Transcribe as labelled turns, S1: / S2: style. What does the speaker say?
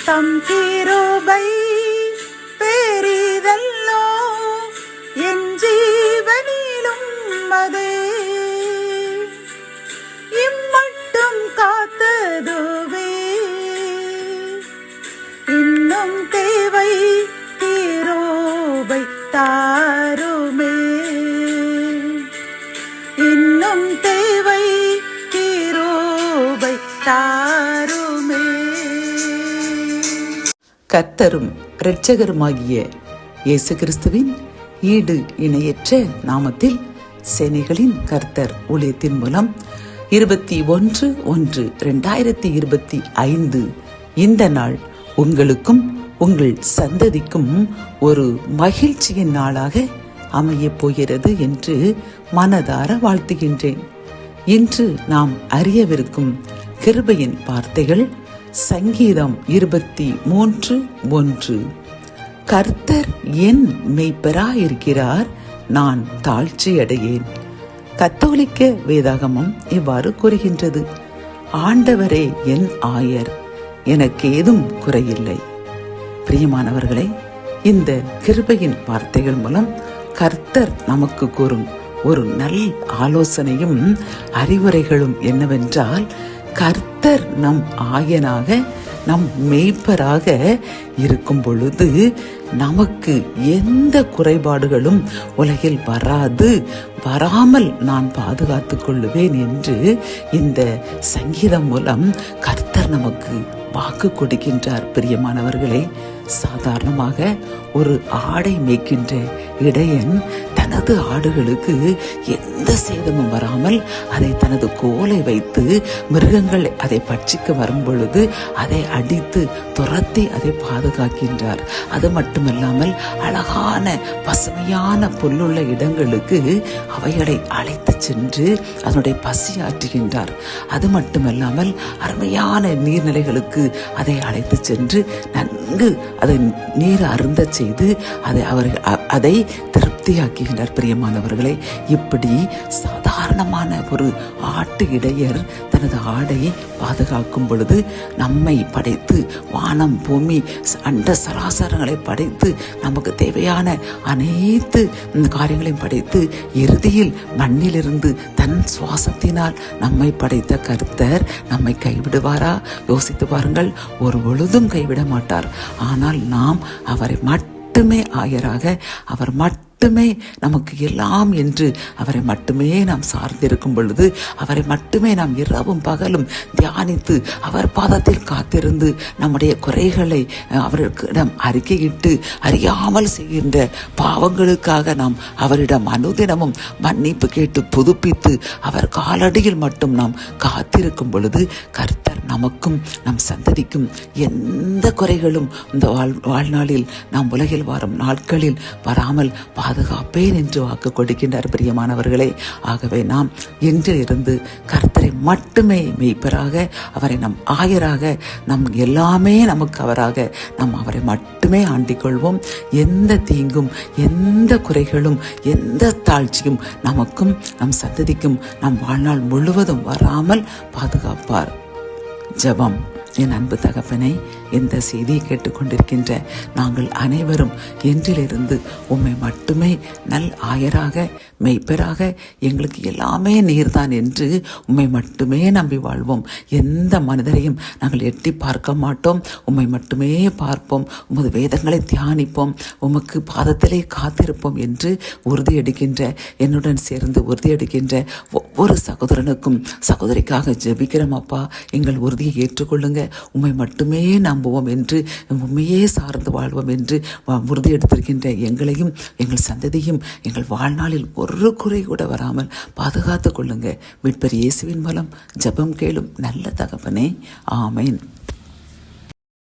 S1: தம் கிருபை பெரிதல்லோ என் ஜீவனிலும் அதே இம்மட்டும் காத்ததுவே இன்னும் தேவை கிருபை தாருமே இன்னும் தேவை கிருபை தாருமே.
S2: கர்த்தரும் இரட்சகருமாகிய இயேசு கிறிஸ்துவின் ஈடு இணையற்ற நாமத்தில் சேனைகளின் கர்த்தர் ஊழியத்தின் மூலம் 21/1/2025 இந்த நாள் உங்களுக்கும் உங்கள் சந்ததிக்கும் ஒரு மகிழ்ச்சியின் நாளாக அமையப் போகிறது என்று மனதார வாழ்த்துகின்றேன். இன்று நாம் அறியவிருக்கும் கிருபையின் வார்த்தைகள் சங்கீதம் 23:1. கர்த்தர் என் மேய்ப்பராயிருக்கிறார், நான் தாழ்ச்சியடையேன். கத்தோலிக்க வேதாகமம் இவ்வாறு கூறுகின்றது: ஆண்டவரே என் ஆயர், எனக்கு ஏதும் குறையில்லை. பிரியமானவர்களே, இந்த கிருபையின் வார்த்தைகள் மூலம் கர்த்தர் நமக்கு கூறும் ஒரு நல் ஆலோசனையும் அறிவுரைகளும் என்னவென்றால், கர்த்தர் நம் ஆயனாக நம் மேய்ப்பராக இருக்கும் பொழுது நமக்கு எந்த குறைபாடுகளும் உலகில் வராமல் நான் பாதுகாத்துக் கொள்ளுவேன் என்று இந்த சங்கீதம் மூலம் கர்த்தர் நமக்கு வாக்கு கொடுக்கின்றார். பிரியமானவர்களே, சாதாரணமாக ஒரு ஆடை மேய்க்கின்ற இடையன் தனது ஆடுகளுக்கு எந்த சேதமும் வராமல் அதை தனது கோலை வைத்து மிருகங்கள் அதை பட்சிக்க வரும் பொழுது அதை அடித்து துரத்தி அதை பாதுகாக்கின்றார். அது மட்டுமல்லாமல் அழகான பசுமையான புல்லுள்ள இடங்களுக்கு அவைகளை அழைத்து சென்று அதனுடைய பசி ஆற்றுகின்றார். அது மட்டுமல்லாமல் அருமையான நீர்நிலைகளுக்கு அதை அழைத்து சென்று நன்கு அதை நீர் அருந்த செய்து அதை திருப்தியாக்குகின்றார். பிரியமானவர்களே, இப்படி சாதாரணமான ஒரு ஆட்டு இடையர் தனது ஆடையை பாதுகாக்கும் பொழுது நம்மை படைத்து வானம் பூமி அண்ட சராசரங்களை படைத்து நமக்கு தேவையான அனைத்து காரியங்களையும் படைத்து இறுதியில் மண்ணிலிருந்து தன் சுவாசத்தினால் நம்மை படைத்த கர்த்தர் நம்மை கைவிடுவாரா? யோசித்து பாருங்கள். ஒரு பொழுதும் கைவிட மாட்டார். ஆனால் நாம் அவரை மட்டுமே ஆயராக, அவர் மட்டுமே நமக்கு எல்லாம் என்று அவரை மட்டுமே நாம் சார்ந்திருக்கும் பொழுது, அவரை மட்டுமே நாம் இரவும் பகலும் தியானித்து அவர் பாதத்தில் காத்திருந்து நம்முடைய குறைகளை அவரிடம் அறிக்கையிட்டு அறியாமல் செய்கின்ற பாவங்களுக்காக நாம் அவரிடம் அனுதினமும் மன்னிப்பு கேட்டு புதுப்பித்து அவர் காலடியில் மட்டும் நாம் காத்திருக்கும் பொழுது கர்த்தர் நமக்கும் நம் சந்ததிக்கும் எந்த குறைகளும் இந்த வாழ்நாளில் நாம் உலகில் வரும் நாட்களில் வராமல் பாதுகாப்பேன் என்று வாக்கு கொடுக்கின்றார். பிரியமானவர்களே, ஆகவே நாம் இன்றிலிருந்து கர்த்தரை மட்டுமே மெய்ப்பராக, அவரை நம் ஆயராக, நம் எல்லாமே நமக்கு அவராக நாம் அவரை மட்டுமே ஆண்டிக் கொள்வோம். எந்த தீங்கும் எந்த குறைகளும் எந்த தாழ்ச்சியும் நமக்கும் நம் சந்ததிக்கும் நம் வாழ்நாள் முழுவதும் வராமல் பாதுகாப்பார். ஜெபம். என் அன்பு தகப்பனே, இந்த செய்தியை கேட்டுக்கொண்டிருக்கின்ற நாங்கள் அனைவரும் இன்றிலிருந்து உம்மை மட்டுமே நல் ஆயராக மெய்ப்பராக எங்களுக்கு எல்லாமே நீர்தான் என்று உம்மை மட்டுமே நம்பி வாழ்வோம். எந்த மனிதரையும் நாங்கள் எட்டி பார்க்க மாட்டோம். உம்மை மட்டுமே பார்ப்போம். உமது வேதங்களை தியானிப்போம். உமக்கு பாதத்திலே காத்திருப்போம் என்று உறுதியெடுக்கின்ற, என்னுடன் சேர்ந்து உறுதியெடுக்கின்ற ஒவ்வொரு சகோதரனுக்கும் சகோதரிக்காக ஜெபிக்கிறோம். அப்பா, எங்கள் உறுதியை ஏற்றுக்கொள்ளுங்க. உம்மை மட்டுமே நம்புவோம் என்று, உண்மையே சார்ந்து வாழ்வோம் என்று உறுதி எடுத்திருக்கின்ற எங்களையும் எங்கள் சந்ததியும் எங்கள் வாழ்நாளில் ஒரு குறை கூட வராமல் பாதுகாத்துக் கொள்ளுங்க. மீட்பர் இயேசுவின் மூலம் ஜெபம் கேளும் நல்ல தகப்பனே, ஆமேன்.